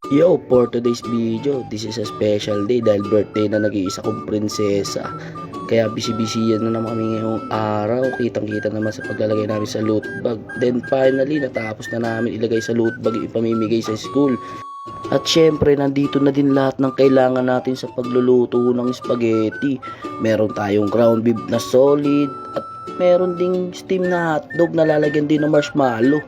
Yo, for today's video, this is a special day dahil birthday na nag-iisa kong prinsesa. Kaya busy-busy yan na naman kami ngayong araw. Kitang-kita naman sa paglalagay namin sa loot bag. Then finally, natapos na namin ilagay sa loot bag yung ipamimigay sa school. At syempre, nandito na din lahat ng kailangan natin sa pagluluto ng spaghetti. Meron tayong ground beef na solid at meron ding steam na hotdog na lalagyan din ng marshmallow.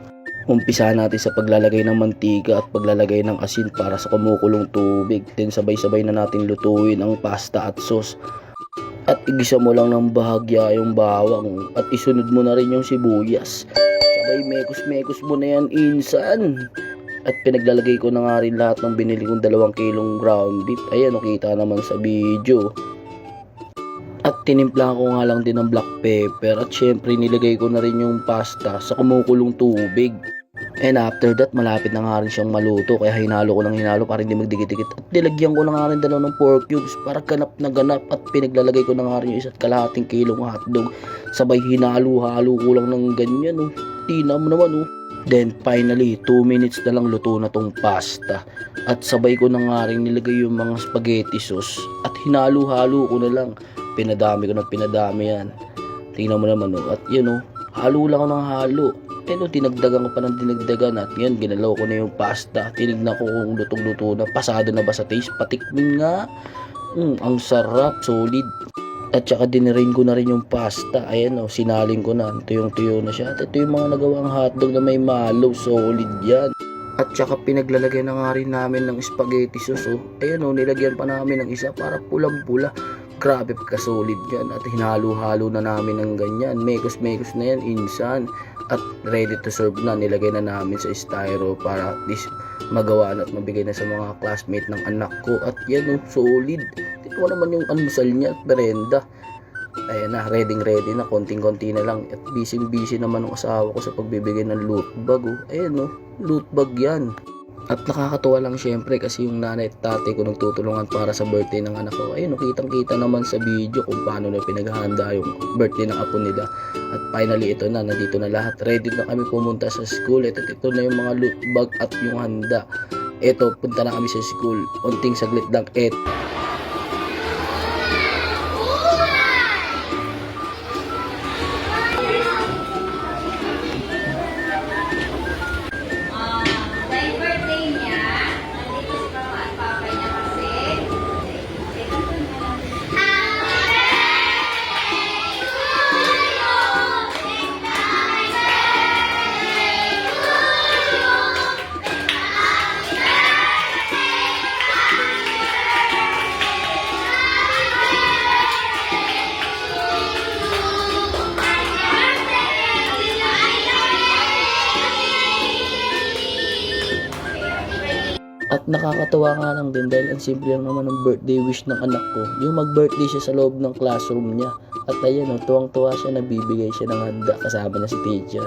Umpisa natin sa paglalagay ng mantika at paglalagay ng asin para sa kumukulong tubig. Then sabay-sabay na natin lutuin ang pasta at sauce. At igisa mo lang ng bahagya yung bawang at isunod mo na rin yung sibuyas. Sabay mekos-mekos mo na yan, insan. At pinaglalagay ko na nga rin lahat ng binili kong 2 kilong ground beef. Ayan, nakita naman sa video. At tinimpla ko nga lang din ng black pepper. At syempre nilagay ko na rin yung pasta sa kumukulong tubig. And after that, malapit na nga rin siyang maluto. Kaya hinalo ko ng hinalo para hindi magdikit-dikit. At nilagyan ko na nga rin dalaw ng pork cubes para ganap na ganap. At pinaglalagay ko na nga rin yung 1.5 kilong hotdog. Sabay hinalo-halo ko lang ng ganyan. Oh. Tina mo naman. Oh. Then finally, 2 minutes na lang luto na tong pasta. At sabay ko na nga rin nilagay yung mga spaghetti sauce. At hinalo-halo ko na lang. Pinadami ko ng pinadami yan. Tingnan mo naman. Oh. At yun, oh, halo lang ako ng halo. Tinagdagan ko pa ng dinagdagan. At yan, ginalaw ko na yung pasta. Tinignan ko kung lutong-luto na. Pasado na ba sa taste? Patikmin nga. Ang sarap, solid. At saka dinirain ko na rin yung pasta. Ayan, oh, sinaling ko na. Tuyong-tuyo na siya. At ito yung mga nagawang hotdog na may malo. Solid yan. At saka pinaglalagyan na nga rin namin ng spaghetti sauce. Oh. Ayan, oh, nilagyan pa namin ng isa para pulang-pula. Grabe ka-solid yan. At hinalo-halo na namin ng ganyan. Mekos-mekos na yan, insan. At ready to serve na. Nilagay na namin sa styro para at least magawa na at mabigay na sa mga classmate ng anak ko. At yan, oh, solid. Tignan mo naman yung almusal niya at merenda. Ayan na, ready na. Konting-konti na lang. At busy naman ang asawa ko sa pagbibigay ng loot bag. Oh. Ayan, oh, loot bag yan. At nakakatuwa lang syempre kasi yung nanay at tatay ko nagtutulungan para sa birthday ng anak ko. Ayun, kitang-kita naman sa video kung paano na pinaghahanda yung birthday ng apo nila. At finally, ito na, nandito na lahat. Ready na kami pumunta sa school. Ito na yung mga loot bag at yung handa. Ito, punta na kami sa school. Unting saglit lang. At nakakatawa nga lang din dahil ang simple lang naman ng birthday wish ng anak ko. Yung mag-birthday siya sa loob ng classroom niya. At ayan, tuwang-tuwa siya, nabibigay siya ng handa kasama na si teacher.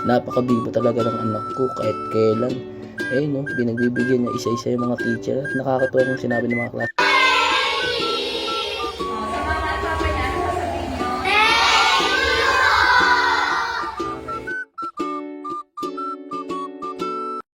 Napakabibo talaga ng anak ko kahit kailan. Binagbibigyan niya isa-isa yung mga teacher. At nakakatuwa kung sinabi ng mga class.